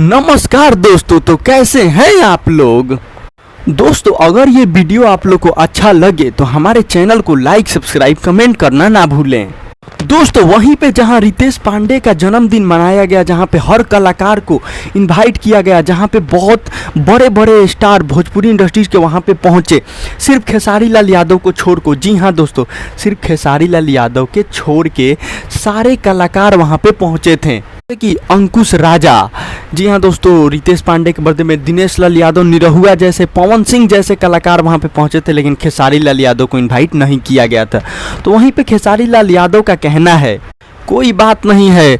नमस्कार दोस्तों, तो कैसे हैं आप लोग। दोस्तों, अगर ये वीडियो आप लोग को अच्छा लगे तो हमारे चैनल को लाइक, सब्सक्राइब, कमेंट करना ना भूलें। दोस्तों, वहीं पे जहां रितेश पांडे का जन्मदिन मनाया गया, जहां पे हर कलाकार को इनवाइट किया गया, जहां पे बहुत बड़े बड़े स्टार भोजपुरी इंडस्ट्रीज के वहां पे पहुंचे, सिर्फ खेसारी लाल यादव को छोड़ को। जी हाँ दोस्तों, सिर्फ खेसारी लाल यादव के छोड़ के सारे कलाकार वहां पे पहुंचे थे कि अंकुश राजा। जी हाँ दोस्तों, रितेश पांडे के बर्थडे में दिनेश लाल यादव, निरहुआ जैसे, पवन सिंह जैसे कलाकार वहाँ पे पहुँचे थे, लेकिन खेसारी लाल यादव को इनवाइट नहीं किया गया था। तो वहीं पे खेसारी लाल यादव का कहना है, कोई बात नहीं है,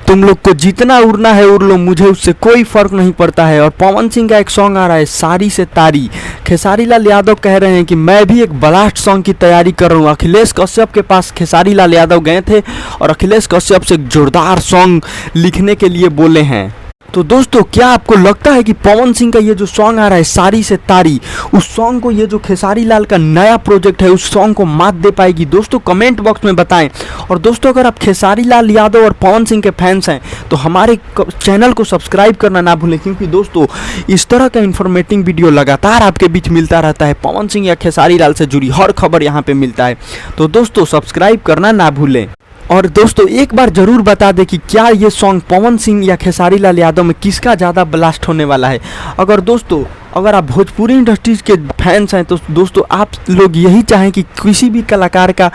तुम लोग को जितना उड़ना है उड़ लो, मुझे उससे कोई फर्क नहीं पड़ता है। और पवन सिंह का एक सॉन्ग आ रहा है, सारी से तारी। खेसारी लाल यादव कह रहे हैं कि मैं भी एक ब्लास्ट सॉन्ग की तैयारी कर रहा हूँ। अखिलेश कश्यप के पास खेसारी लाल यादव गए थे और अखिलेश कश्यप से एक जोरदार सॉन्ग लिखने के लिए बोले हैं। तो दोस्तों, क्या आपको लगता है कि पवन सिंह का ये जो सॉन्ग आ रहा है, सारी से तारी, उस सॉन्ग को ये जो खेसारी लाल का नया प्रोजेक्ट है, उस सॉन्ग को मात दे पाएगी? दोस्तों कमेंट बॉक्स में बताएं। और दोस्तों, अगर आप खेसारी लाल यादव और पवन सिंह के फैंस हैं तो हमारे चैनल को सब्सक्राइब करना ना भूलें, क्योंकि दोस्तों इस तरह का इन्फॉर्मेटिव वीडियो लगातार आपके बीच मिलता रहता है। पवन सिंह या खेसारी लाल से जुड़ी हर खबर यहाँ पे मिलता है। तो दोस्तों सब्सक्राइब करना ना भूलें। और दोस्तों एक बार जरूर बता दें कि क्या ये सॉन्ग पवन सिंह या खेसारी लाल यादव में किसका ज़्यादा ब्लास्ट होने वाला है। अगर आप भोजपुरी इंडस्ट्रीज के फैंस हैं तो दोस्तों आप लोग यही चाहें कि किसी भी कलाकार का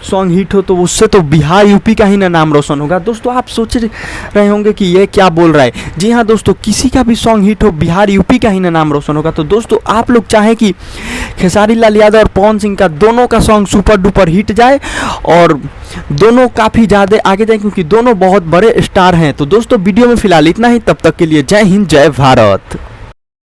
सॉन्ग हिट हो तो उससे तो बिहार यूपी का ही ना नाम रोशन होगा। दोस्तों आप सोच रहे होंगे कि ये क्या बोल रहा है। जी हाँ दोस्तों, किसी का भी सॉन्ग हिट हो, बिहार यूपी का ही ना नाम रोशन होगा। तो दोस्तों आप लोग चाहें कि खेसारी लाल यादव और पवन सिंह का दोनों का सॉन्ग सुपर डुपर हिट जाए और दोनों काफ़ी ज़्यादा आगे जाए, क्योंकि दोनों बहुत बड़े स्टार हैं। तो दोस्तों वीडियो में फिलहाल इतना ही। तब तक के लिए जय हिंद, जय भारत।